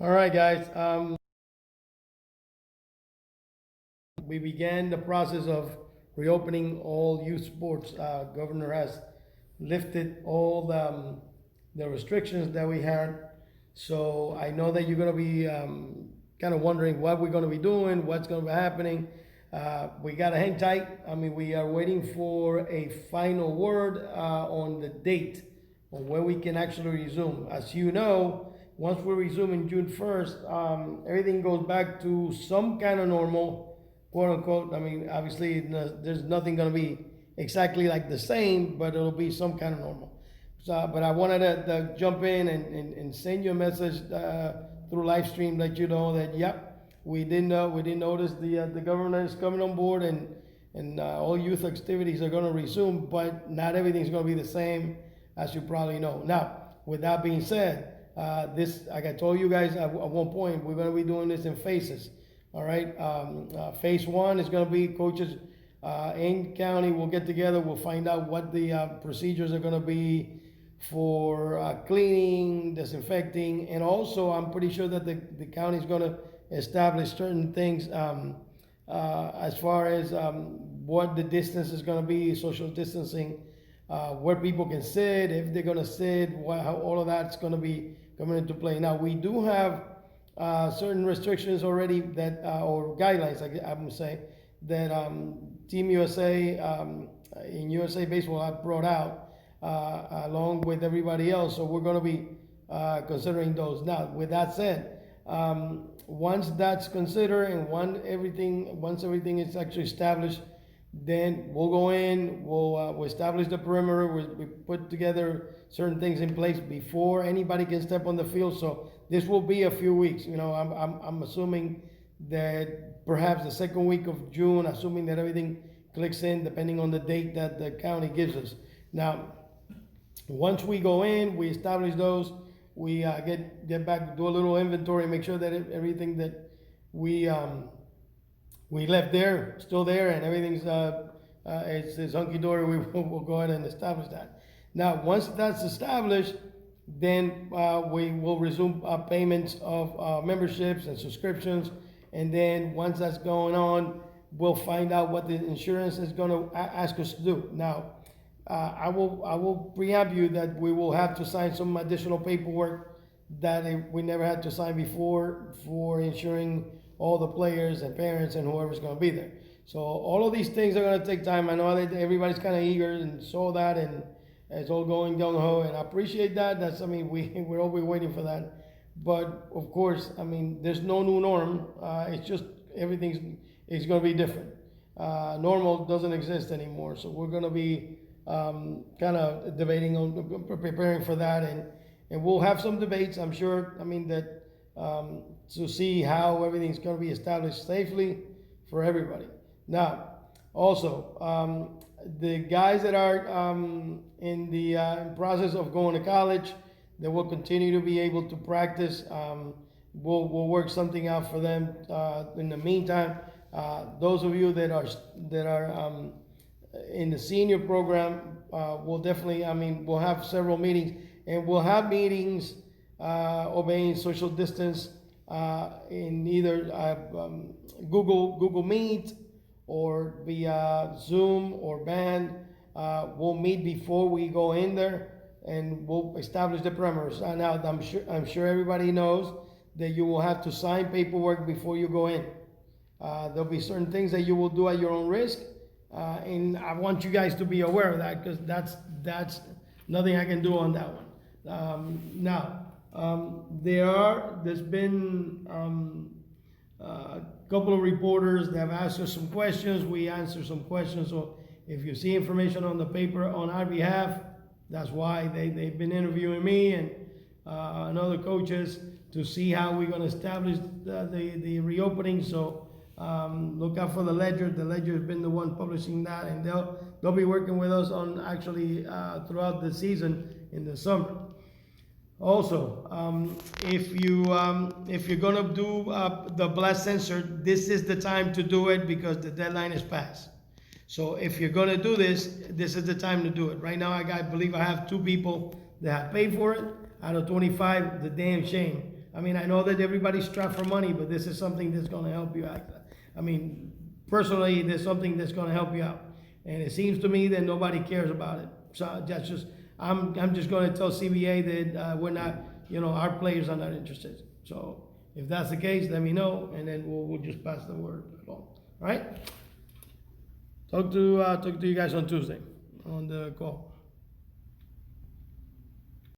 All right, guys. We began the process of reopening all youth sports. Governor has lifted all the restrictions that we had. So I know that you're going to be kind of wondering what we're going to be doing, what's going to be happening. We got to hang tight. I mean, we are waiting for a final word on the date on when we can actually resume. As you know, once we resume in June 1st, everything goes back to some kind of normal, quote unquote. I mean, obviously, there's nothing going to be exactly like the same, but it'll be some kind of normal. So, but I wanted to jump in and send you a message through live stream, let you know that, yep, we did notice the government is coming on board, and all youth activities are going to resume, but not everything's going to be the same, as you probably know. Now, with that being said, this, like I told you guys at one point, we're going to be doing this in phases. All right. Phase one is going to be coaches in county. We'll get together. We'll find out what the procedures are going to be for cleaning, disinfecting, and also I'm pretty sure that the county is going to establish certain things as far as what the distance is going to be, social distancing, where people can sit, if they're going to sit, how all of that's going to be coming into play. Now, we do have certain restrictions already that, or guidelines, I'm going to say, that Team USA in USA Baseball have brought out along with everybody else. So we're going to be considering those. Now, with that said, once that's considered and once everything is actually established, then we'll go in, we'll establish the perimeter, we put together certain things in place before anybody can step on the field. So this will be a few weeks. You know, I'm assuming that perhaps the second week of June, assuming that everything clicks in, depending on the date that the county gives us. Now, once we go in, we establish those, we get back, do a little inventory, make sure that everything that we left there, still there, and everything's is hunky dory. We'll go ahead and establish that. Now, once that's established, then we will resume payments of memberships and subscriptions, and then once that's going on, we'll find out what the insurance is going to ask us to do. Now, I will preempt you that we will have to sign some additional paperwork that we never had to sign before for ensuring all the players and parents and whoever's going to be there. So all of these things are going to take time. I know that everybody's kind of eager and saw that, and it's all going gung ho, and I appreciate that. That's, I mean, we're all waiting for that. But of course, I mean, there's no new norm. It's just everything's is going to be different. Normal doesn't exist anymore, so we're going to be kind of debating on preparing for that, and we'll have some debates, I'm sure. I mean that to see how everything's going to be established safely for everybody. Now, also, the guys that are in the process of going to college, they will continue to be able to practice. We'll work something out for them. In the meantime, those of you that are in the senior program, we'll definitely, I mean, we'll have several meetings, and we'll have meetings obeying social distance in either Google Meet or via Zoom or Band. We'll meet before we go in there, and we'll establish the parameters. Now, I'm sure everybody knows that you will have to sign paperwork before you go in. There'll be certain things that you will do at your own risk, and I want you guys to be aware of that, because that's nothing I can do on that one. Now, there's been a couple of reporters that have asked us some questions. We answer some questions. So if you see information on the paper on our behalf, that's why they've been interviewing me and other coaches to see how we're going to establish the reopening. So look out for the Ledger. The Ledger has been the one publishing that, and they'll be working with us on actually throughout the season in the summer. Also, if you're gonna do the blast sensor, this is the time to do it, because the deadline is passed. So if you're gonna do this, this is the time to do it. Right now, I believe I have 2 people that have paid for it out of 25. The damn shame. I mean, I know that everybody's strapped for money, but this is something that's gonna help you out. I mean, personally, there's something that's gonna help you out. And it seems to me that nobody cares about it. So that's just, I'm just gonna tell CBA that, we're not, our players are not interested. So if that's the case, let me know, and then we'll just pass the word along. All right? Talk to you guys on Tuesday on the call.